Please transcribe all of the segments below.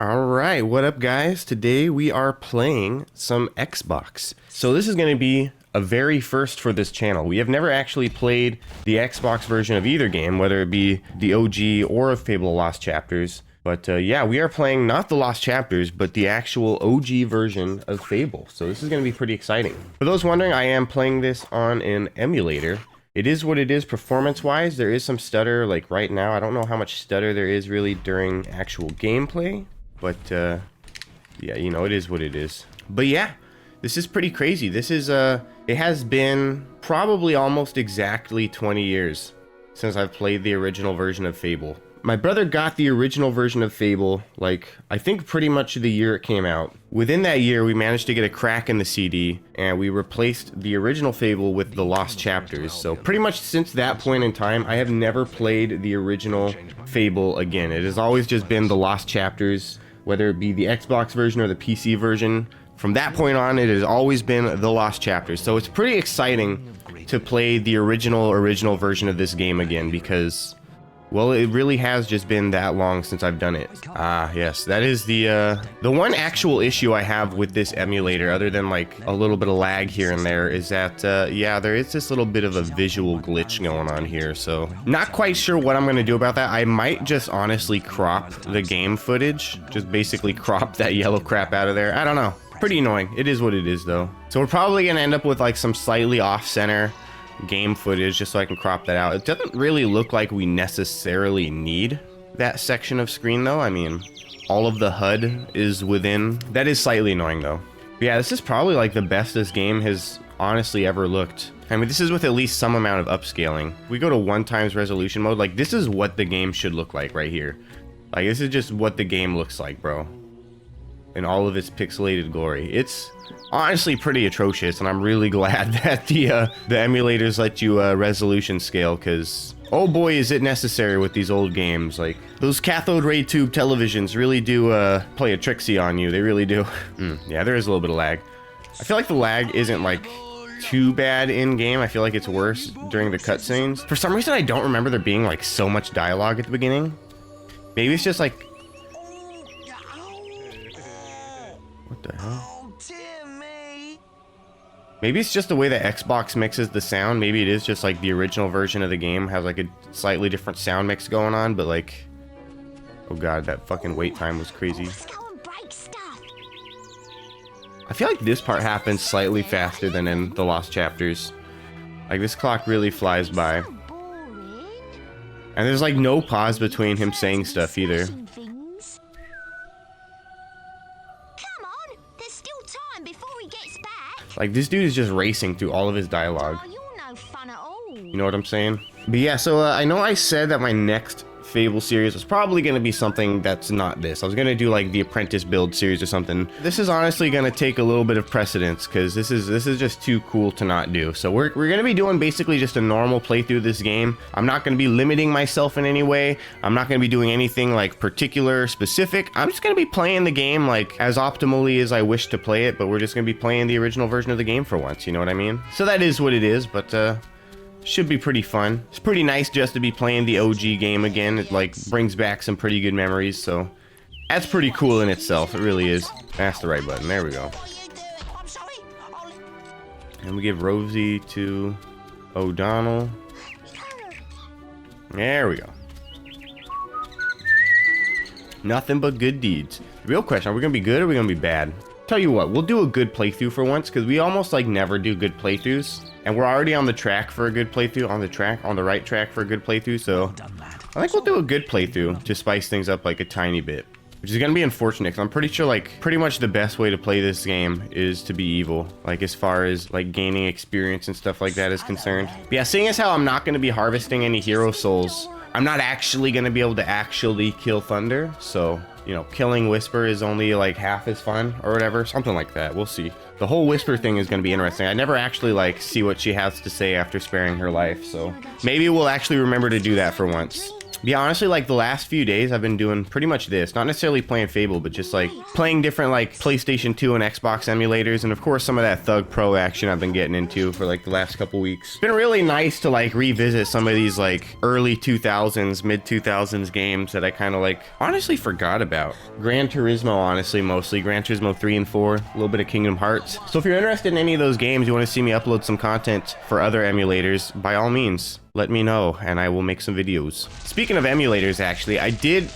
All right, what up, guys? Today we are playing some Xbox. So this is going to be a very first for this channel. We have never actually played the Xbox version of either game, whether it be the OG or of Fable Lost Chapters. But yeah, we are playing not the Lost Chapters, but the actual OG version of Fable. So this is going to be pretty exciting. For those wondering, I am playing this on an emulator. It is what it is performance-wise. There is some stutter, like right now. I don't know how much stutter there is really during actual gameplay. But, yeah, you know, it is what it is. But yeah, this is pretty crazy. This is, it has been probably almost exactly 20 years since I've played the original version of Fable. My brother got the original version of Fable, like, I think pretty much the year it came out. Within that year, we managed to get a crack in the CD, and we replaced the original Fable with the Lost Chapters. So pretty much since that point in time, I have never played the original Fable again. It has always just been the Lost Chapters, whether it be the Xbox version or the PC version. From that point on, it has always been the Lost Chapters. So it's pretty exciting to play the original version of this game again because, well, it really has just been that long since I've done it. Ah, yes, that is the one actual issue I have with this emulator, other than like a little bit of lag here and there, is that, yeah, there is this little bit of a visual glitch going on here, so not quite sure what I'm gonna do about that. I might just honestly crop the game footage, just basically crop that yellow crap out of there. I don't know. Pretty annoying. It is what it is, though. So we're probably gonna end up with like some slightly off-center game footage just so I can crop that out. It doesn't really look like we necessarily need that section of screen though. I mean, all of the HUD is within. That is slightly annoying though. But yeah, this is probably like the best this game has honestly ever looked. I mean, this is with at least some amount of upscaling. We go to 1x resolution mode, like this is what the game should look like right here. Like this is just what the game looks like, bro. In all of its pixelated glory. It's honestly pretty atrocious, and I'm really glad that the emulators let you resolution scale, because oh boy is it necessary with these old games. Like those cathode ray tube televisions really do play a tricksy on you. They really do. Yeah, there is a little bit of lag. I feel like the lag isn't like too bad in game. I feel like it's worse during the cutscenes. For some reason I don't remember there being like so much dialogue at the beginning. Maybe it's just like, what the hell? Maybe it's just the way that Xbox mixes the sound. Maybe it is just like the original version of the game has like a slightly different sound mix going on, but like, oh god, that fucking wait time was crazy. I feel like this part happens slightly faster than in the Lost Chapters. Like this clock really flies by. And there's like no pause between him saying stuff either. Like, this dude is just racing through all of his dialogue. You know what I'm saying? But yeah, so I know I said that my next Fable series was probably going to be something that's not this. I was going to do like the Apprentice build series or something. This is honestly going to take a little bit of precedence because this is just too cool to not do. So we're going to be doing basically just a normal playthrough of this game. I'm not going to be limiting myself in any way. I'm not going to be doing anything like particular specific. I'm just going to be playing the game like as optimally as I wish to play it, but we're just going to be playing the original version of the game for once, you know what I mean? So that is what it is, but should be pretty fun. It's pretty nice just to be playing the OG game again. It like brings back some pretty good memories, so that's pretty cool in itself. It really is. That's the right button. There we go. And we give Rosie to O'Donnell. There we go. Nothing but good deeds. The real question, are we gonna be good or are we gonna be bad? Tell you what, we'll do a good playthrough for once, because we almost like never do good playthroughs. And we're already on the track for a good playthrough, on the right track for a good playthrough, so I think we'll do a good playthrough to spice things up like a tiny bit. Which is gonna be unfortunate, because I'm pretty sure like pretty much the best way to play this game is to be evil. Like as far as like gaining experience and stuff like that is concerned. But yeah, seeing as how I'm not gonna be harvesting any hero souls, I'm not actually gonna be able to actually kill Thunder, so you know, killing Whisper is only like half as fun or whatever, something like that. We'll see. The whole Whisper thing is going to be interesting. I never actually like see what she has to say after sparing her life, so maybe we'll actually remember to do that for once. Yeah, honestly, like the last few days I've been doing pretty much this. Not necessarily playing Fable, but just like playing different like PlayStation 2 and Xbox emulators, and of course some of that Thug Pro action I've been getting into for like the last couple weeks. It's been really nice to like revisit some of these like early 2000s, mid 2000s games that I kind of like honestly forgot about. Gran Turismo, honestly, mostly Gran Turismo 3 and 4, a little bit of Kingdom Hearts. So if you're interested in any of those games, you want to see me upload some content for other emulators, by all means, let me know and I will make some videos. Speaking of emulators, actually, I did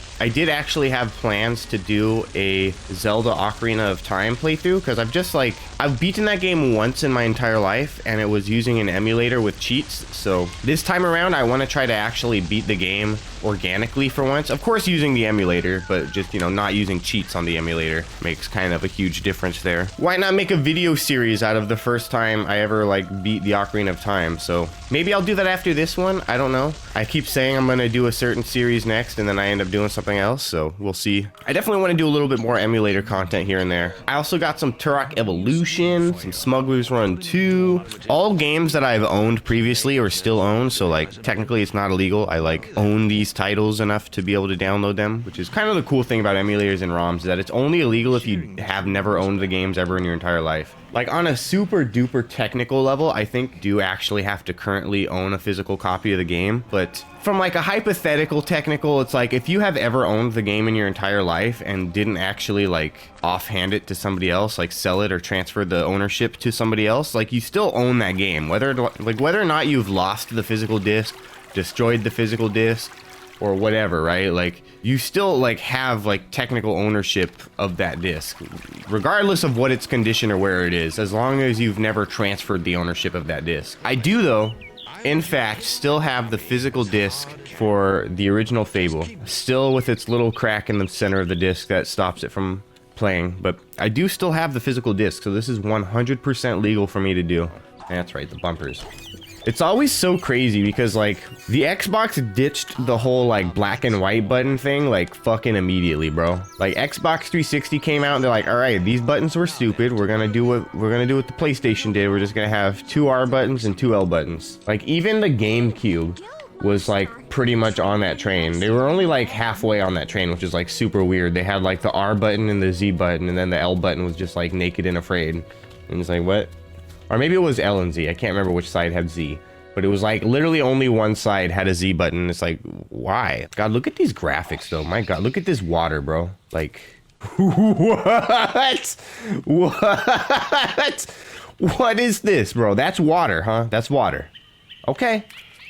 actually have plans to do a Zelda Ocarina of Time playthrough, because I've beaten that game once in my entire life and it was using an emulator with cheats. So this time around I want to try to actually beat the game organically for once. Of course using the emulator, but just, you know, not using cheats on the emulator makes kind of a huge difference there. Why not make a video series out of the first time I ever like beat the Ocarina of Time? So maybe I'll do that after this one. I don't know. I keep saying I'm gonna do a certain series next and then I end up doing something else, so we'll see. I definitely want to do a little bit more emulator content here and there. I also got some Turok Evolution, some Smuggler's Run 2, all games that I've owned previously or still own, so like technically it's not illegal. I like own these titles enough to be able to download them, which is kind of the cool thing about emulators and ROMs, is that it's only illegal if you have never owned the games ever in your entire life. Like on a super duper technical level, I think do actually have to currently own a physical copy of the game. But from like a hypothetical technical, it's like if you have ever owned the game in your entire life and didn't actually like offhand it to somebody else, like sell it or transfer the ownership to somebody else, like you still own that game. Whether or not you've lost the physical disc, destroyed the physical disc, or whatever, right? Like you still like have like technical ownership of that disc, regardless of what its condition or where it is, as long as you've never transferred the ownership of that disc. I do though, in fact, still have the physical disc for the original Fable, still with its little crack in the center of the disc that stops it from playing, but I do still have the physical disc, so this is 100% legal for me to do. That's right, the bumpers. It's always so crazy because like the Xbox ditched the whole like black and white button thing like fucking immediately, bro. Like Xbox 360 came out and they're like, all right, these buttons were stupid. We're gonna do what the PlayStation did. We're just gonna have 2 R buttons and 2 L buttons. Like even the GameCube was like pretty much on that train. They were only like halfway on that train, which is like super weird. They had like the R button and the Z button, and then the L button was just like naked and afraid. And it's like, what? Or maybe it was L and Z. I can't remember which side had Z. But it was like literally only one side had a Z button. It's like, why? God, look at these graphics though. My God, look at this water, bro. Like, what? What? What is this, bro? That's water, huh? That's water. Okay.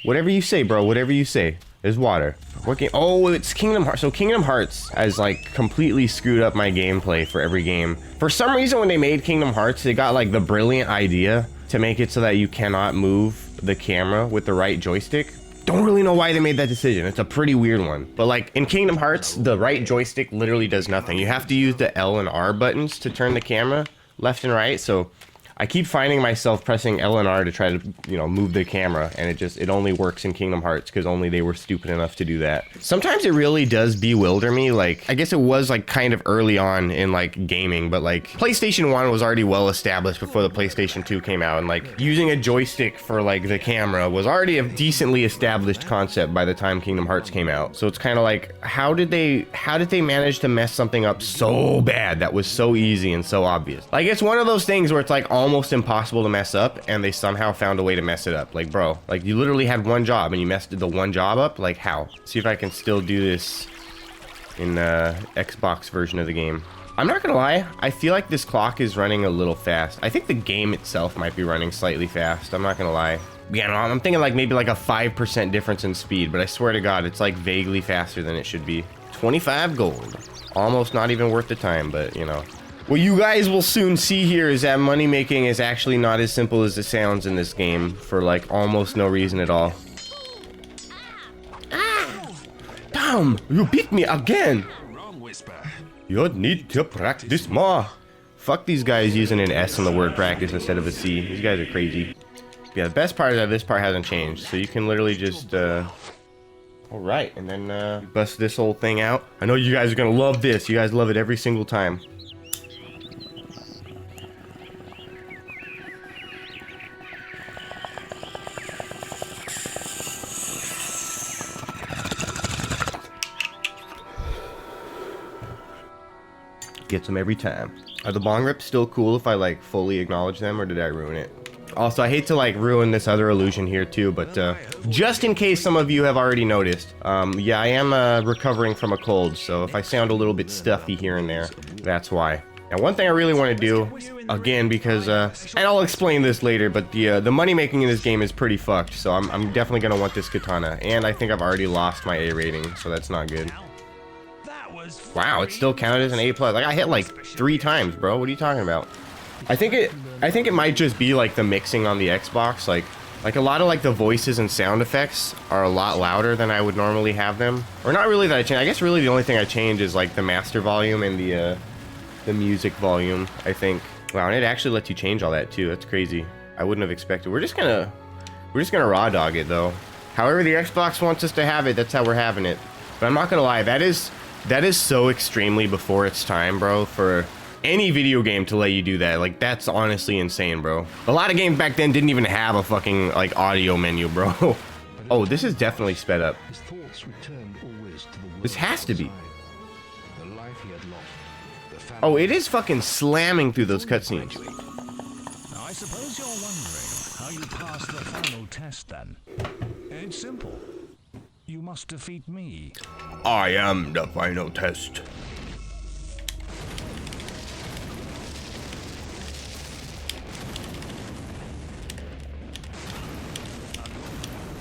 Whatever you say, bro. Whatever you say. There's water. What game? Oh, it's Kingdom Hearts. So Kingdom Hearts has like completely screwed up my gameplay for every game. For some reason, when they made Kingdom Hearts, they got like the brilliant idea to make it so that you cannot move the camera with the right joystick. Don't really know why they made that decision. It's a pretty weird one. But like in Kingdom Hearts, the right joystick literally does nothing. You have to use the L and R buttons to turn the camera left and right. So I keep finding myself pressing L and R to try to, you know, move the camera, and it only works in Kingdom Hearts because only they were stupid enough to do that. Sometimes it really does bewilder me. Like, I guess it was like kind of early on in like gaming, but like PlayStation 1 was already well established before the PlayStation 2 came out, and like using a joystick for like the camera was already a decently established concept by the time Kingdom Hearts came out. So it's kind of like, how did they manage to mess something up so bad that was so easy and so obvious? Like, it's one of those things where it's like almost impossible to mess up, and they somehow found a way to mess it up. Like, bro, like you literally had one job and you messed the one job up. Like, how? See if I can still do this in the Xbox version of the game. I'm not gonna lie, I feel like this clock is running a little fast. I think the game itself might be running slightly fast. I'm not gonna lie. Yeah, no, I'm thinking like maybe like a 5% difference in speed, but I swear to God, it's like vaguely faster than it should be. 25 gold. Almost not even worth the time, but you know. What you guys will soon see here is that money making is actually not as simple as it sounds in this game for like almost no reason at all. Ah! Damn, you beat me again. You need to practice more. Fuck these guys using an S on the word practice instead of a C. These guys are crazy. Yeah, the best part is that this part hasn't changed, so you can literally just all right, and then bust this whole thing out. I know you guys are gonna love this. You guys love it every single time. Gets them every time. Are the bong rips still cool if I like fully acknowledge them, or did I ruin it? Also, I hate to like ruin this other illusion here too, but just in case some of you have already noticed, yeah, I am recovering from a cold, so if I sound a little bit stuffy here and there, that's why. Now, one thing I really want to do, again, because, and I'll explain this later, but the money making in this game is pretty fucked, so I'm definitely going to want this katana, and I think I've already lost my A rating, so that's not good. Wow, it still counted as an A+. Like, I hit like 3 times, bro. What are you talking about? I think it might just be like the mixing on the Xbox, like a lot of like the voices and sound effects are a lot louder than I would normally have them. Or not really that I change. I guess really the only thing I change is like the master volume and the music volume, I think. Wow, and it actually lets you change all that too. That's crazy. I wouldn't have expected. We're just gonna raw dog it though. However the Xbox wants us to have it, that's how we're having it. But I'm not gonna lie, that is so extremely before its time, bro, for any video game to let you do that. Like, that's honestly insane, bro. A lot of games back then didn't even have a fucking like audio menu, bro. Oh, this is definitely sped up. This has to be. Oh, it is fucking slamming through those cutscenes. Now, I suppose you're wondering how you pass the final test then. It's simple. You must defeat me. I am the final test.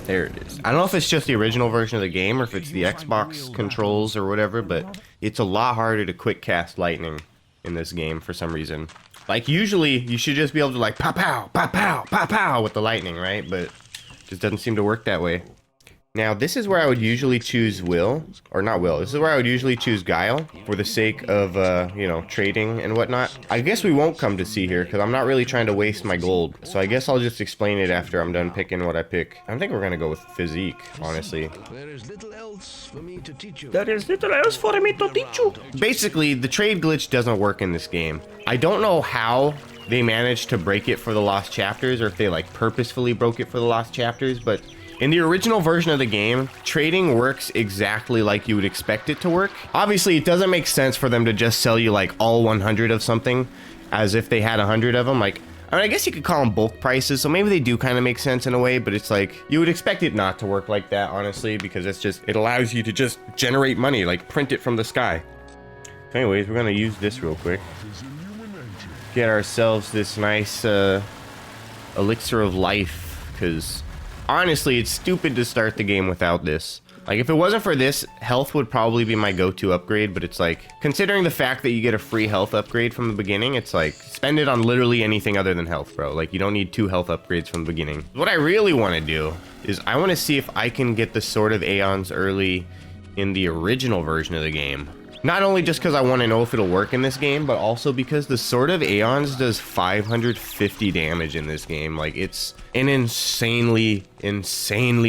There it is. I don't know if it's just the original version of the game or if it's the Xbox controls or whatever, but it's a lot harder to quick cast lightning in this game for some reason. Like, usually you should just be able to like pow pow, pow pow, pow pow with the lightning, right? But it just doesn't seem to work that way. Now, this is where I would usually choose Will, or not Will, this is where I would usually choose Guile for the sake of, you know, trading and whatnot. I guess we won't come to see here, because I'm not really trying to waste my gold. So I guess I'll just explain it after I'm done picking what I pick. I think we're going to go with Physique, honestly. There is little else for me to teach you. Basically, the trade glitch doesn't work in this game. I don't know how they managed to break it for the Lost Chapters, or if they, like, purposefully broke it for the Lost Chapters, but in the original version of the game, trading works exactly like you would expect it to work. Obviously, it doesn't make sense for them to just sell you like all 100 of something as if they had 100 of them. Like, I mean, I guess you could call them bulk prices, so maybe they do kind of make sense in a way, but it's like, you would expect it not to work like that, honestly, because it's just, it allows you to just generate money, like print it from the sky. Anyways, we're gonna use this real quick. Get ourselves this nice elixir of life, because honestly, it's stupid to start the game without this. Like, if it wasn't for this, health would probably be my go-to upgrade, but it's like, considering the fact that you get a free health upgrade from the beginning, it's like, spend it on literally anything other than health, bro. Like, you don't need 2 health upgrades from the beginning. What I really want to do is I want to see if I can get the Sword of Aeons early in the original version of the game. Not only just because I want to know if it'll work in this game, but also because the Sword of Aeons does 550 damage in this game. Like, it's an insanely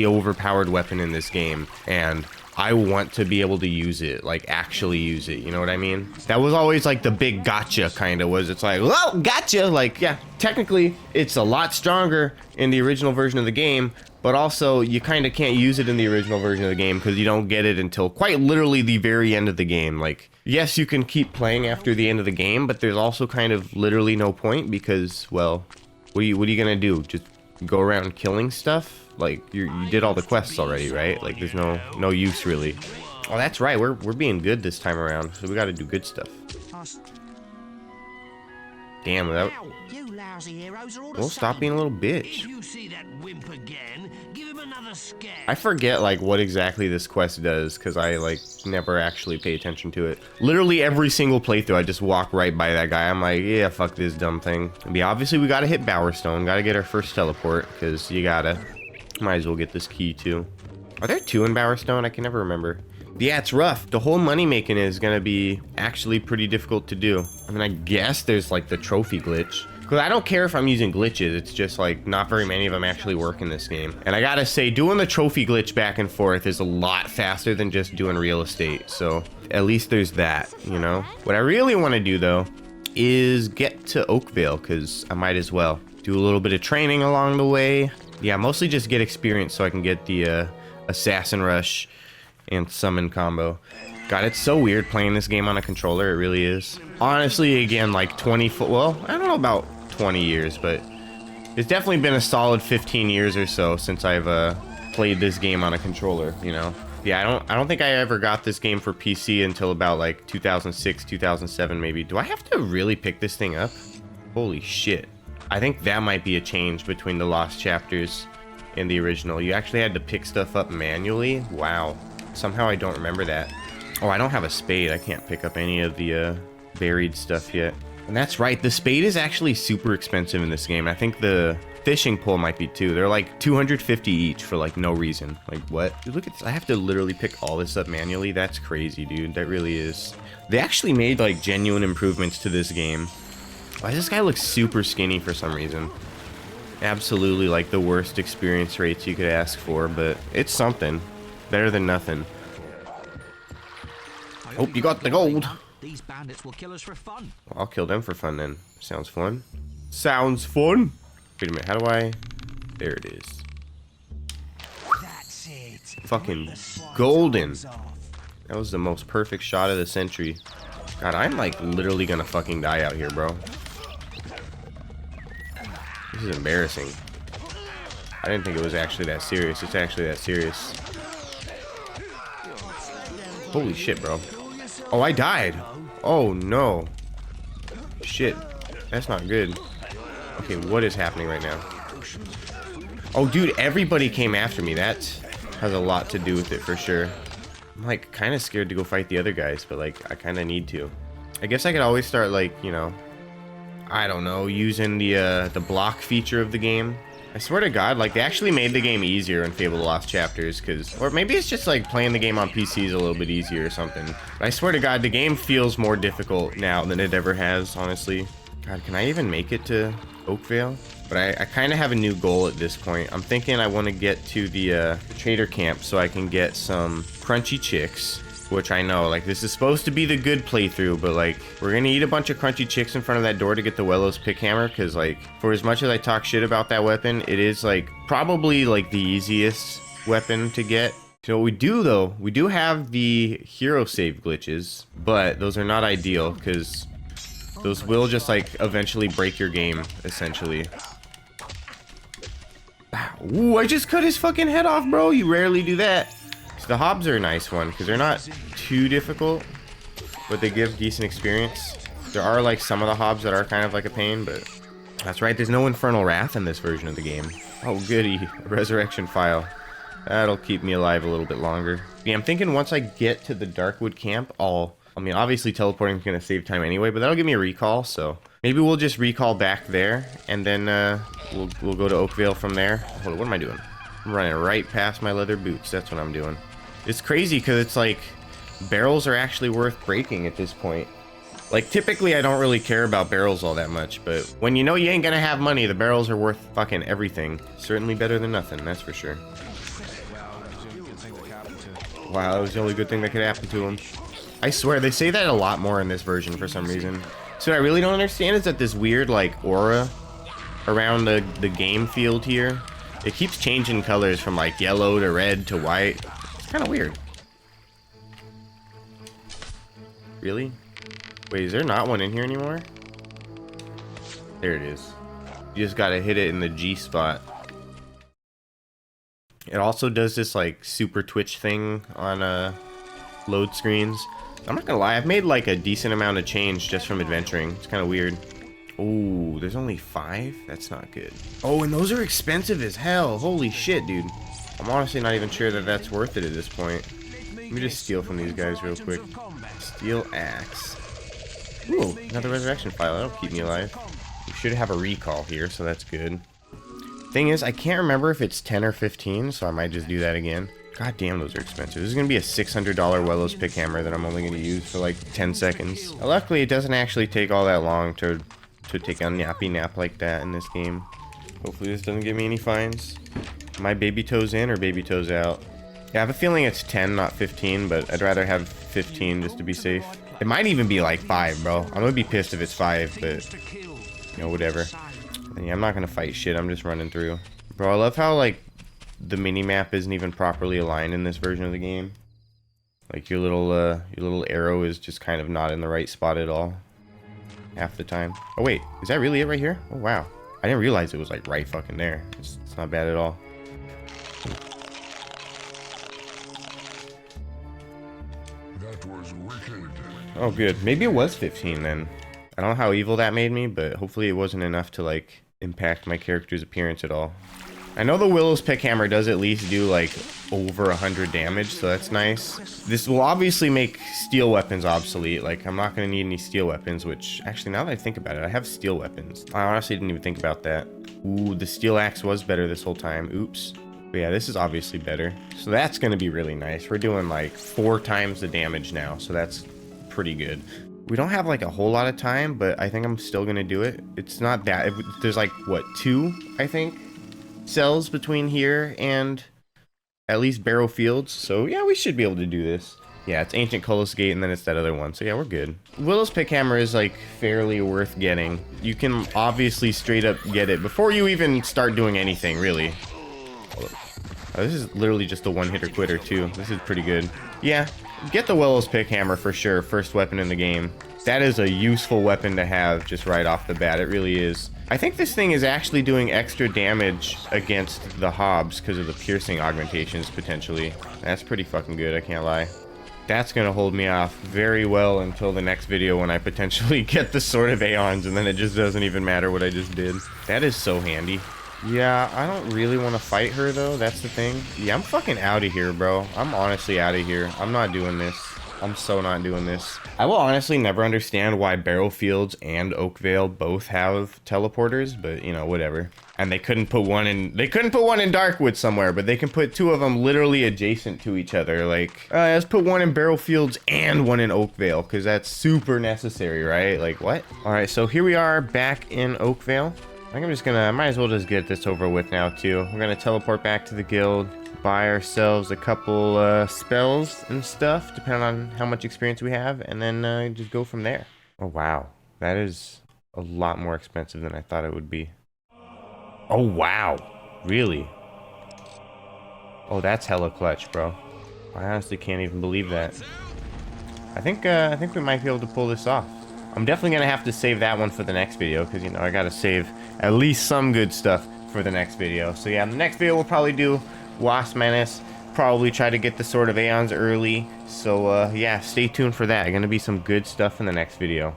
overpowered weapon in this game, and I want to be able to use it, like actually use it, you know what I mean? That was always like the big gotcha kind of was, it's like, whoa, gotcha! Like, yeah, technically it's a lot stronger in the original version of the game, but also you kind of can't use it in the original version of the game because you don't get it until quite literally the very end of the game. Like, yes, you can keep playing after the end of the game, but there's also kind of literally no point because, well, what are you gonna do? Just go around killing stuff? Like, you did all the quests already, right? Like, there's no use really. Oh, that's right. We're being good this time around, so we got to do good stuff. Damn, that. Well, stop being a little bitch. I forget like what exactly this quest does because I like never actually pay attention to it. Literally every single playthrough, I just walk right by that guy. I'm like, yeah, fuck this dumb thing. But yeah, obviously we gotta hit Bowerstone. Gotta get our first teleport because you gotta. Might as well get this key too. Are there 2 in Bowerstone? I can never remember. Yeah, it's rough. The whole money making is gonna be actually pretty difficult to do. I mean, I guess there's like the trophy glitch. Because I don't care if I'm using glitches, it's just like not very many of them actually work in this game. And I gotta say, doing the trophy glitch back and forth is a lot faster than just doing real estate. So at least there's that, you know? What I really want to do though is get to Oakvale, because I might as well. Do a little bit of training along the way. Yeah, mostly just get experience so I can get the Assassin Rush and Summon combo. God, it's so weird playing this game on a controller. It really is. Honestly, again, like 20 foot. Well, I don't know about 20 years, but it's definitely been a solid 15 years or so since I've played this game on a controller. You know. Yeah, I don't think I ever got this game for PC until about like 2006, 2007 maybe. Do I have to really pick this thing up? Holy shit. I think that might be a change between the Lost Chapters and the original. You actually had to pick stuff up manually? Wow. Somehow I don't remember that. Oh, I don't have a spade. I can't pick up any of the buried stuff yet. And that's right, the spade is actually super expensive in this game. I think the fishing pole might be too. They're like 250 each for like no reason. Like what? Dude, look at this. I have to literally pick all this up manually. That's crazy, dude. That really is. They actually made like genuine improvements to this game. Why does this guy look super skinny for some reason? Absolutely like the worst experience rates you could ask for, but it's something. Better than nothing. Oh, you got the gold. These bandits will kill us for fun. Well, I'll kill them for fun then. Sounds fun. Sounds fun. Wait a minute, how do I... There it is. That's it. Fucking golden. That was the most perfect shot of the century. God, I'm like literally gonna fucking die out here, bro. This is embarrassing. I didn't think it was actually that serious. It's actually that serious. Holy shit, bro. Oh, I died. Oh, no. Shit. That's not good. Okay, what is happening right now? Oh, dude, everybody came after me. That has a lot to do with it for sure. I'm like kind of scared to go fight the other guys, but like I kind of need to. I guess I could always start like, you know, I don't know, using the block feature of the game. I swear to God, like they actually made the game easier in Fable The Lost Chapters, or maybe it's just like playing the game on PC is a little bit easier or something. But I swear to God, the game feels more difficult now than it ever has, honestly. God, can I even make it to Oakvale? But I kind of have a new goal at this point. I'm thinking I want to get to the trader camp so I can get some crunchy chicks, which I know, like, this is supposed to be the good playthrough, but, like, we're gonna eat a bunch of crunchy chicks in front of that door to get the Wellows pickhammer, because, like, for as much as I talk shit about that weapon, it is, like, probably, like, the easiest weapon to get. So what we do, though, we do have the hero save glitches, but those are not ideal, because those will just, like, eventually break your game, essentially. Ooh, I just cut his fucking head off, bro. You rarely do that. So the hobs are a nice one because they're not too difficult, but they give decent experience. There are like some of the hobs that are kind of like a pain, but that's right. There's no Infernal Wrath in this version of the game. Oh, goody. A resurrection file. That'll keep me alive a little bit longer. Yeah, I'm thinking once I get to the Darkwood camp, I mean, obviously teleporting is going to save time anyway, but that'll give me a recall, so maybe we'll just recall back there, and then we'll go to Oakvale from there. Hold on, what am I doing? I'm running right past my leather boots. That's what I'm doing. It's crazy because it's like barrels are actually worth breaking at this point. Like, typically I don't really care about barrels all that much, but when you know you ain't gonna have money, the barrels are worth fucking everything. Certainly better than nothing, that's for sure. Wow, that was the only good thing that could happen to him. I swear, they say that a lot more in this version for some reason. So what I really don't understand is that this weird, like, aura around the game field here, it keeps changing colors from, like, yellow to red to white. It's kind of weird. Really? Wait, is there not one in here anymore? There it is. You just gotta hit it in the G spot. It also does this, like, super twitch thing on, load screens. I'm not gonna lie, I've made like a decent amount of change just from adventuring. It's kind of weird. Oh, there's only 5? That's not good. Oh, and those are expensive as hell. Holy shit, dude. I'm honestly not even sure that that's worth it at this point. Let me just steal from these guys real quick. Steel axe. Ooh, another resurrection file. That'll keep me alive. We should have a recall here, so that's good. Thing is, I can't remember if it's 10 or 15, so I might just do that again. God damn, those are expensive. This is going to be a $600 Wellows pickhammer that I'm only going to use for like 10 seconds. Luckily, it doesn't actually take all that long to take a nappy nap like that in this game. Hopefully this doesn't give me any fines. Am I baby toes in or baby toes out? Yeah, I have a feeling it's 10, not 15, but I'd rather have 15 just to be safe. It might even be like 5, bro. I'm going to be pissed if it's 5, but, you know, whatever. And yeah, I'm not going to fight shit. I'm just running through. Bro, I love how, like, the mini-map isn't even properly aligned in this version of the game. Like your little arrow is just kind of not in the right spot at all. Half the time. Oh wait, is that really it right here? Oh wow. I didn't realize it was like right fucking there. It's not bad at all. That was wicked. Oh good. Maybe it was 15 then. I don't know how evil that made me, but hopefully it wasn't enough to like impact my character's appearance at all. I know the Willow's Pickhammer does at least do like over 100 damage, so that's nice. This will obviously make steel weapons obsolete. Like I'm not gonna need any steel weapons, which actually now that I think about it, I have steel weapons. I honestly didn't even think about that. Ooh, the steel axe was better this whole time. Oops. But yeah, this is obviously better. So that's gonna be really nice. We're doing like 4 times the damage now, so that's pretty good. We don't have like a whole lot of time, but I think I'm still gonna do it. It's not that, there's like what, 2, I think, cells between here and at least Barrow Fields. So yeah, we should be able to do this. Yeah, it's Ancient Cullis Gate and then it's that other one. So yeah, we're good. Willow's Pickhammer is like fairly worth getting. You can obviously straight up get it before you even start doing anything, really. Oh, this is literally just a one-hitter quitter too. This is pretty good. Yeah, get the Willow's Pickhammer for sure. First weapon in the game. That is a useful weapon to have just right off the bat. It really is. I think this thing is actually doing extra damage against the Hobbs because of the piercing augmentations, potentially. That's pretty fucking good, I can't lie. That's going to hold me off very well until the next video when I potentially get the Sword of Aeons, and then it just doesn't even matter what I just did. That is so handy. Yeah, I don't really want to fight her, though. That's the thing. Yeah, I'm fucking out of here, bro. I'm honestly out of here. I'm not doing this. I'm so not doing this. I will honestly never understand why Barrow Fields and Oakvale both have teleporters, but you know, whatever. And they couldn't put one in Darkwood somewhere, but they can put 2 of them literally adjacent to each other. Like, let's put one in Barrow Fields and one in Oakvale, because that's super necessary, right? Like, what? All right, so here we are back in Oakvale. I think I'm just gonna, I might as well just get this over with now too. We're gonna teleport back to the guild, buy ourselves a couple spells and stuff, depending on how much experience we have, and then just go from there. Oh wow, that is a lot more expensive than I thought it would be. Oh wow, really? Oh, that's hella clutch, bro. I honestly can't even believe that. I think we might be able to pull this off. I'm definitely gonna have to save that one for the next video, because you know I gotta save at least some good stuff for the next video. So yeah, in the next video we'll probably do Wasp Menace, probably try to get the Sword of Aeons early. So yeah, stay tuned for that. Gonna be some good stuff in the next video.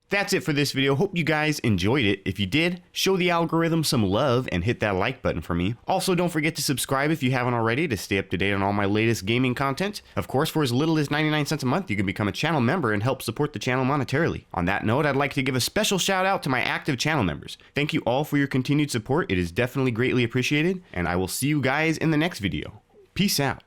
That's it for this video. Hope you guys enjoyed it. If you did, show the algorithm some love and hit that like button for me. Also, don't forget to subscribe if you haven't already to stay up to date on all my latest gaming content. Of course, for as little as 99 cents a month, you can become a channel member and help support the channel monetarily. On that note, I'd like to give a special shout out to my active channel members. Thank you all for your continued support. It is definitely greatly appreciated, and I will see you guys in the next video. Peace out.